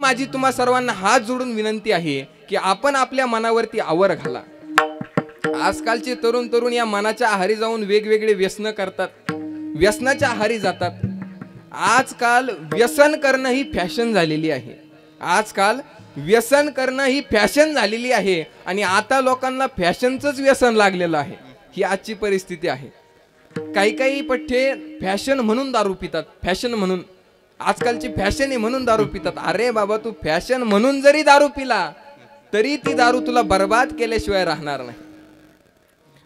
माझी तुम्हा सर्वांना हात जोडून विनंती आहे की आपण आपल्या मनावरती आवर घाला. आजकालचे तरुण तरुण या मनाच्या आहारी जाऊन वेगवेगळे व्यसन करतात, व्यसनाच्या आहारी जातात. आजकाल व्यसन करणं ही फॅशन झालेली आहे. आजकाल व्यसन करणं ही फॅशन झालेली आहे आणि आता लोकांना फॅशनचंच व्यसन लागलेलं आहे. ही आजची परिस्थिती आहे. काही पठ्ठे फॅशन म्हणून दारू पितात, फॅशन म्हणून, आजकालची फॅशन आहे म्हणून दारू पितात. अरे बाबा, तू फॅशन म्हणून जरी दारू पिला तरी ती दारू तुला बर्बाद केल्याशिवाय राहणार नाही.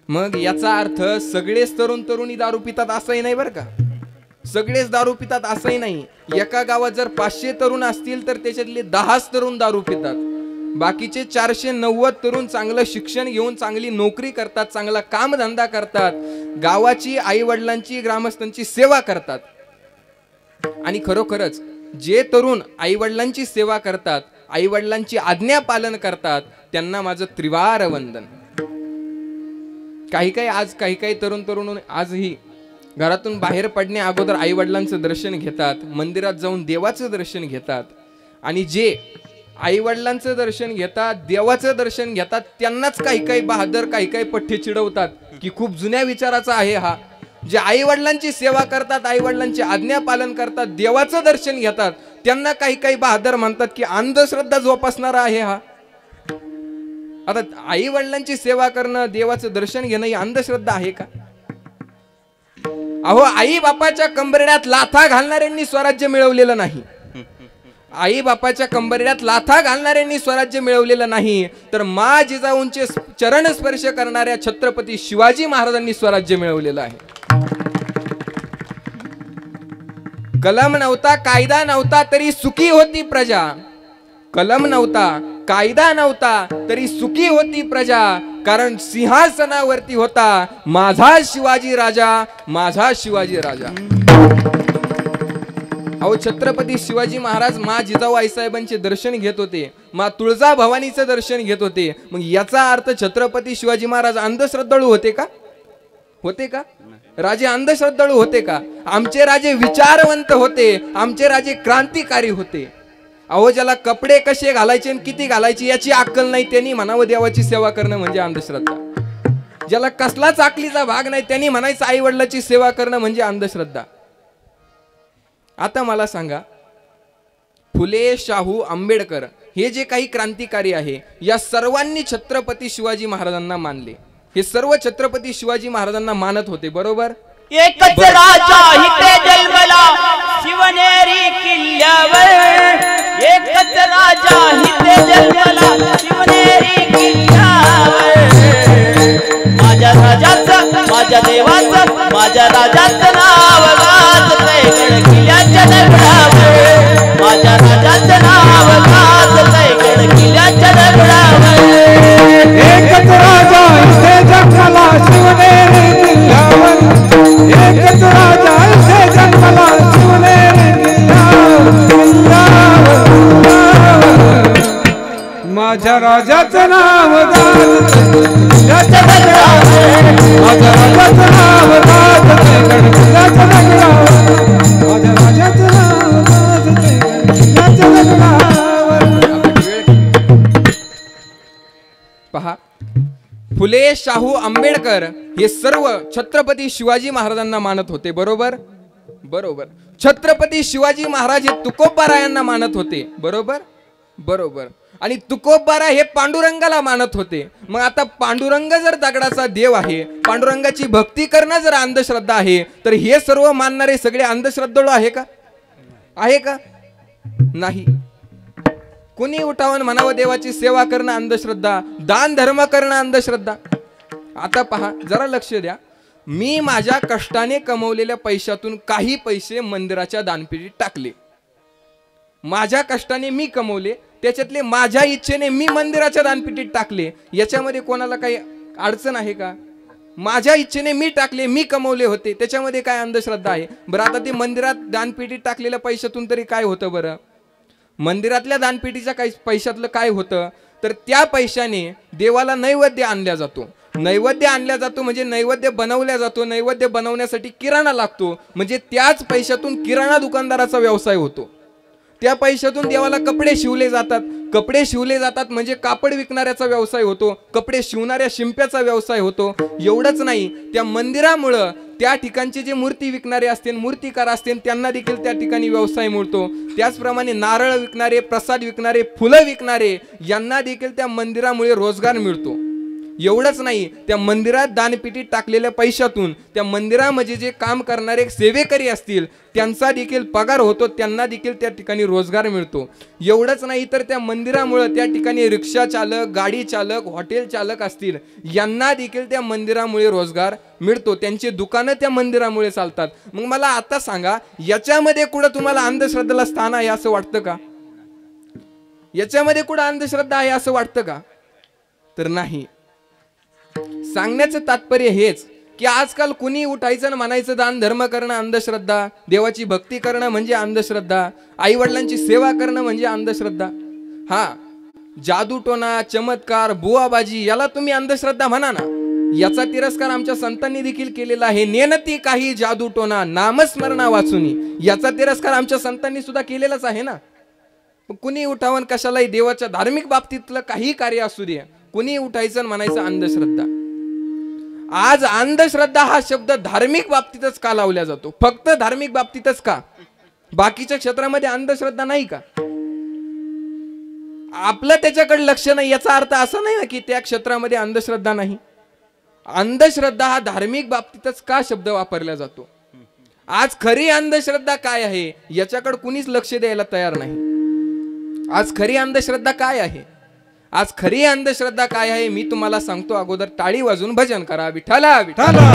मग याचा अर्थ सगळेच तरुण तरुणी दारू पितात असंही नाही बरं का. सगळेच दारू पितात असंही नाही. एका गावात जर 500 तरुण असतील तर त्याच्यातले 10च तरुण दारू पितात. बाकीचे 490 तरुण चांगलं शिक्षण घेऊन चांगली नोकरी करतात, चांगला कामधंदा करतात, गावाची, आई वडिलांची, ग्रामस्थांची सेवा करतात. आणि खरोखरच जे तरुण आई वडिलांची सेवा करतात, आई वडिलांची आज्ञा पालन करतात, त्यांना माझं त्रिवार वंदन. काही तरुण तरुण आजही घरातून बाहेर पडण्या अगोदर आई वडिलांचं दर्शन घेतात, मंदिरात जाऊन देवाचं दर्शन घेतात. आणि जे आई वडिलांचं दर्शन घेतात, देवाचं दर्शन घेतात, त्यांनाच काही बहादर, काही पठ्ठे चिडवतात की खूप जुन्या विचाराचा आहे हा. जे आई वडिलांची सेवा करतात, आई वडिलांची आज्ञा पालन करतात, देवाचं दर्शन घेतात, त्यांना काही बहादर म्हणतात की अंधश्रद्धा जोपासणारा आहे हा. आता आई वडिलांची सेवा करणं, देवाचं दर्शन घेणं ही अंधश्रद्धा आहे का? अहो, आई बापाच्या कंबरड्यात लाथा घालणाऱ्यांनी स्वराज्य मिळवलेलं नाही. आई बापाच्या कंबरड्यात लाथा घालणाऱ्यांनी स्वराज्य मिळवलेलं नाही, तर मा जिजाऊंचे चरण स्पर्श करणाऱ्या छत्रपती शिवाजी महाराजांनी स्वराज्य मिळवलेलं आहे. कलम नव्हता, कायदा नव्हता, तरी सुखी होती प्रजा. कलम नव्हता, कायदा नव्हता, तरी सुखी होती प्रजा. कारण सिंहासनावरती होता माझा शिवाजी राजा, माझा शिवाजी राजा. अहो, छत्रपती शिवाजी महाराज मा जिजाऊ आईसाहेबांचे दर्शन घेत होते, मा तुळजा भवानीचं दर्शन घेत होते. मग याचा अर्थ छत्रपती शिवाजी महाराज अंधश्रद्धाळू होते का? होते का? राजे अंधश्रद्धाळू होते का? आमचे राजे विचारवंत होते, आमचे राजे क्रांतिकारी होते. अहो, ज्याला कपडे कसे घालायचे आणि किती घालायचे याची अक्कल नाही, त्यांनी म्हणावं देवाची सेवा करणं म्हणजे अंधश्रद्धा. ज्याला कसलाच अकलीचा भाग नाही त्यांनी म्हणायचं आई वडिलाची सेवा करणं म्हणजे अंधश्रद्धा. आता मला सांगा, फुले, शाहू, आंबेडकर हे जे काही क्रांतिकारी आहे, या सर्वांनी छत्रपती शिवाजी महाराजांना मानले. हे सर्व छत्रपती शिवाजी महाराजांना मानत होते, बरोबर? एकच राजा इथे जन्मला शिवनेरी किल्ल्यावर, एकच राजा इथे जन्मला शिवनेरी किल्ल्यावर. माझ्या राजाचं, माझ्या देवाचं, माझ्या राजाचं नाव गाजतंय गड किल्ल्याच्या दगडावर. माझ्या राजाचं नाव गाजतंय गड किल्ल्याच्या दगडावर. एकच राजा इथे जन्मला शिवनेरी किल्ल्यावर, एकच राजा इथे जन्मला शिवनेरी किल्ल्यावर. माझ्या राजाचं नाव गाजतंय किल्ल्याच्या दगडावर. माझ्या राजाचं नाव गाजतंय गड किल्ल्याच्या दगडावर. माझ्या राजाचं नाव गाजतंय गड किल्ल्याच्या दगडावर. पहा, फुले, शाहू, आंबेडकर हे सर्व छत्रपती शिवाजी महाराजांना मानत होते, बरोबर? बरोबर. छत्रपती शिवाजी महाराज हे तुकोबारायांना मानत होते, बरोबर? बरोबर. आणि तुकोबाराय हे पांडुरंगाला मानत होते. मग आता पांडुरंग जर दगडाचा देव आहे, पांडुरंगाची भक्ती करणं जर अंधश्रद्धा आहे, तर हे सर्व मानणारे सगळे अंधश्रद्धाळू आहे का? आहे का? नाही. कुणी उठावून म्हणावं देवाची सेवा करणं अंधश्रद्धा, दान धर्म करणं अंधश्रद्धा. आता पहा, जरा लक्ष द्या. मी माझ्या कष्टाने कमवलेल्या पैशातून काही पैसे मंदिराच्या दानपेटीत टाकले. माझ्या कष्टाने मी कमवले, त्याच्यातले माझ्या इच्छेने मी मंदिराच्या दानपेटीत टाकले. याच्यामध्ये कोणाला काही अडचण आहे का? माझ्या इच्छेने मी टाकले, मी कमवले होते, त्याच्यामध्ये काय अंधश्रद्धा आहे? बरं, आता ते मंदिरात दानपेटीत टाकलेल्या पैशातून तरी काय होतं बरं? मंदिरातल्या दानपेटीच्या काही पैशातलं काय होतं? तर त्या पैशाने देवाला नैवेद्य आणला जातो. नैवेद्य आणला जातो म्हणजे नैवेद्य बनवला जातो. नैवेद्य बनवण्यासाठी किराणा लागतो, म्हणजे त्याच पैशातून किराणा दुकानदाराचा व्यवसाय होतो. त्या पैशातून देवाला कपडे शिवले जातात. कपडे शिवले जातात म्हणजे कापड विकणाऱ्याचा व्यवसाय होतो, कपडे शिवणाऱ्या शिंप्याचा व्यवसाय होतो. एवढंच नाही, त्या मंदिरामुळं त्या ठिकाणचे जे मूर्ती विकणारे असतील, मूर्तिकार असतील, त्यांना देखील त्या ठिकाणी व्यवसाय मिळतो. त्याचप्रमाणे नारळ विकणारे, प्रसाद विकणारे, फुलं विकणारे यांना देखील त्या मंदिरामुळे रोजगार मिळतो. एवढंच नाही, त्या मंदिरात दानपेटीत टाकलेल्या पैशातून त्या मंदिरामध्ये जे काम करणारे सेवेकरी असतील त्यांचा देखील पगार होतो, त्यांना देखील त्या ठिकाणी रोजगार मिळतो. एवढंच नाही तर त्या मंदिरामुळं त्या ठिकाणी रिक्षा चालक, गाडी चालक, हॉटेल चालक असतील यांना देखील त्या मंदिरामुळे रोजगार मिळतो. त्यांची दुकानं त्या मंदिरामुळे चालतात. मग मला आता सांगा, याच्यामध्ये कुठं तुम्हाला अंधश्रद्धेला स्थान आहे असं वाटतं का? याच्यामध्ये कुठं अंधश्रद्धा आहे असं वाटतं का? तर नाही. सांगण्याचं तात्पर्य हेच की आजकाल कुणी उठायचं आणि म्हणायचं दान धर्म करणं अंधश्रद्धा, देवाची भक्ती करणं म्हणजे अंधश्रद्धा, आई वडिलांची सेवा करणं म्हणजे अंधश्रद्धा. हा, जादूटोना, चमत्कार, बुवाबाजी याला तुम्ही अंधश्रद्धा म्हणा ना. याचा तिरस्कार आमच्या संतांनी देखील केलेला आहे. नेनती काही जादूटोना, नामस्मरणा वाचुनी, याचा तिरस्कार आमच्या संतांनी सुद्धा केलेलाच आहे ना. कुणी उठावं कशालाही, देवाच्या धार्मिक बाबतीतलं काही कार्य असू दे, कुणी उठायचं म्हणायचं अंधश्रद्धा. आज अंधश्रद्धा हा शब्द धार्मिक बाबतीतच का लावला जातो? फक्त धार्मिक बाबतीतच का? बाकीच्या क्षेत्रामध्ये अंधश्रद्धा नाही का? आपलं त्याच्याकडे लक्ष नाही याचा अर्थ असा नाही ना की त्या क्षेत्रामध्ये अंधश्रद्धा नाही. अंधश्रद्धा हा धार्मिक बाबतीतच का शब्द वापरला जातो? आज खरी अंधश्रद्धा काय आहे याच्याकडे कुणीच लक्ष द्यायला तयार नाही. आज खरी अंधश्रद्धा काय आहे? आज खरी अंधश्रद्धा काय आहे मी तुम्हाला सांगतो. अगोदर टाळी वाजून भजन करा. विठ्ठला विठ्ठला.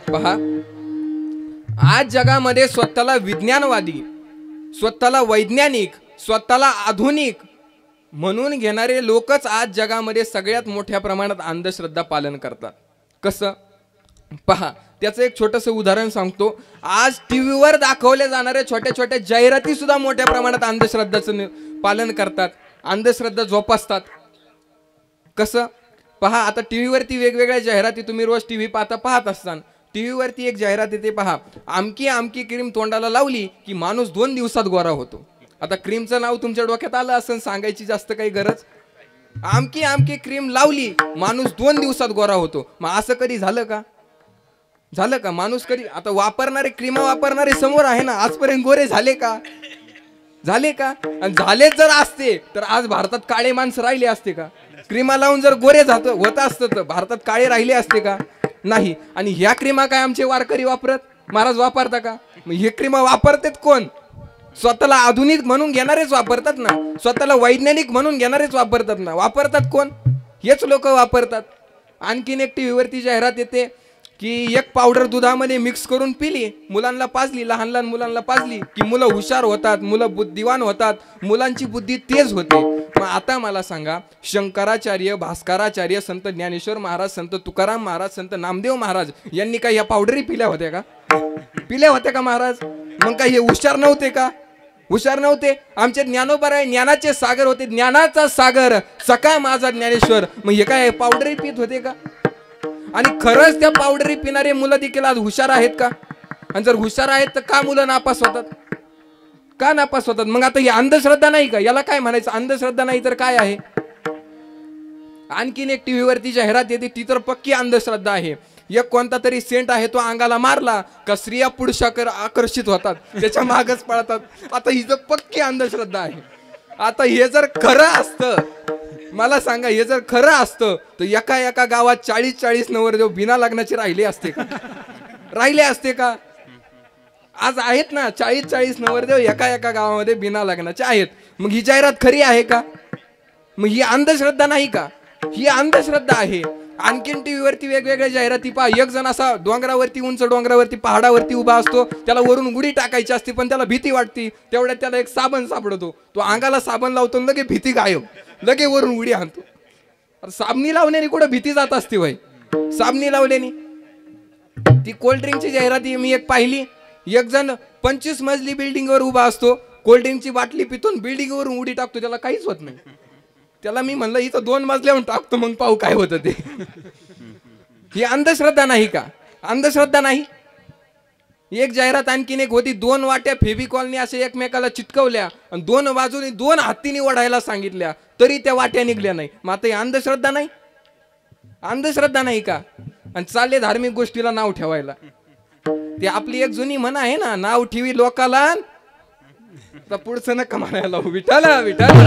पहा, आज जगामध्ये स्वतःला विज्ञानवादी, स्वतःला वैज्ञानिक, स्वतःला आधुनिक म्हणून घेणारे लोकच आज जगामध्ये सगळ्यात मोठ्या प्रमाणात अंधश्रद्धा पालन करतात. कसं? पहा, त्याचं एक छोटंसं उदाहरण सांगतो. आज टीव्हीवर दाखवल्या जाणाऱ्या छोट्या छोट्या जाहिराती सुद्धा मोठ्या प्रमाणात अंधश्रद्धाचं पालन करतात, अंधश्रद्धा जोपासतात. कसं? पहा, आता टीव्हीवरती वेगवेगळ्या जाहिराती तुम्ही रोज टीव्ही पाहत असताना टीव्हीवरती एक जाहिरात येते, पहा, आमकी आमकी क्रीम तोंडाला लावली की माणूस 2 दिवसात गोरा होतो. आता क्रीमचं नाव तुमच्या डोक्यात आलं असं, सांगायची जास्त काही गरज. आमकी आमकी क्रीम लावली माणूस 2 दिवसात गोरा होतो. मग असं कधी झालं का? झालं का? माणूस कधी, आता वापरणारे, क्रीमा वापरणारे समोर आहे ना, आजपर्यंत गोरे झाले का? झाले का? आणि झालेच जर असते तर आज भारतात काळे माणसं राहिले असते का? क्रीमा लावून जर गोरे होत असतं तर भारतात काळे राहिले असते का? नाही. आणि ह्या क्रीमा काय आमचे वारकरी वापरत? महाराज वापरता का? मग हे क्रीमा वापरतात कोण? स्वतःला आधुनिक म्हणून घेणारेच वापरतात ना, स्वतःला वैज्ञानिक म्हणून घेणारेच वापरतात ना. वापरतात कोण? हेच लोक वापरतात. आणखीन एक टीव्हीवरती जाहिरात येते की एक पावडर दुधामध्ये मिक्स करून पिली, मुलांना पाजली, लहान लहान मुलांना पाजली की मुलं हुशार होतात, मुलं बुद्धिवान होतात, मुलांची बुद्धी तेज होते. मग आता मला सांगा, शंकराचार्य, भास्कराचार्य, संत ज्ञानेश्वर महाराज, संत तुकाराम महाराज, संत नामदेव महाराज यांनी काय या पावडरी पिल्या होत्या का? पिल्या होत्या का महाराज? मग काय हे हुशार नव्हते का? हुशार नव्हते. आमचे ज्ञानोबा ज्ञानाचे सागर होते, ज्ञानाचा सागर सखा माझा ज्ञानेश्वर. मग हे काय पावडरी पित होते का? आणि खरंच त्या पावडरी पिणारे मुलं देखील आज हुशार आहेत का? आणि जर हुशार आहेत तर का मुलं नापास होतात? का नापास होतात? मग आता ही अंधश्रद्धा नाही का? याला काय म्हणायचं? अंधश्रद्धा नाही तर काय आहे? आणखीन एक टीव्हीवरती जाहिरात येते, ती तर पक्की अंधश्रद्धा आहे. एक कोणता तरी सेंट आहे, तो अंगाला मारला का स्त्रिया पुरुषाकडे आकर्षित होतात, त्याच्या मागच पळतात. आता ही तर पक्की अंधश्रद्धा आहे. आता हे जर खरं असतं, मला सांगा, हे जर खरं असतं तर एका एका गावात 40-40 नवरदेव बिना लग्नाचे राहिले असते का? राहिले असते का? आज आहेत ना 40-40 नवरदेव एका एका गावामध्ये बिना लग्नाचे आहेत. मग ही जाहिरात खरी आहे का? मग ही अंधश्रद्धा नाही का? ही अंधश्रद्धा आहे. आणखीन टीव्हीवरती वेगवेगळ्या जाहिराती पहा. एक जण असा डोंगरावरती, उंच डोंगरावरती, पहाडावरती उभा असतो, त्याला वरून उडी टाकायची असते पण त्याला भीती वाटते. तेवढ्यात त्याला एक साबण सापडतो, तो अंगाला साबण लावतो, लगे भीती गायब, लगे वरून उडी आणतो. साबणी लावण्याने कुठं भीती जात असते भाई? साबणी लावल्याने. ती कोल्ड्रिंकची जाहिराती मी एक पाहिली. एक जण 25 मजली बिल्डिंगवर उभा असतो, कोल्ड्रिंकची बाटली पितून बिल्डिंगवरून उडी टाकतो, त्याला काहीच होत नाही. त्याला मी म्हणलं इथं 2 मजल्यावर टाकतो मग पाहू काय होतं ते. ही अंधश्रद्धा नाही का? अंधश्रद्धा नाही. एक जाहिरात आणखीन एक होती, 2 वाट्या फेविकॉलने असे एकमेकाला चिटकवल्या आणि 2 बाजूनी 2 हातीने ओढायला सांगितल्या तरी त्या वाट्या निघल्या नाही. मग आता ही अंधश्रद्धा नाही? अंधश्रद्धा नाही का? आणि चालले धार्मिक गोष्टीला नाव ठेवायला. ते आपली एक जुनी म्हण आहे ना, नाव ठेवी लोकाला तर पुढचं नका म्हणायला. विठाला विठाला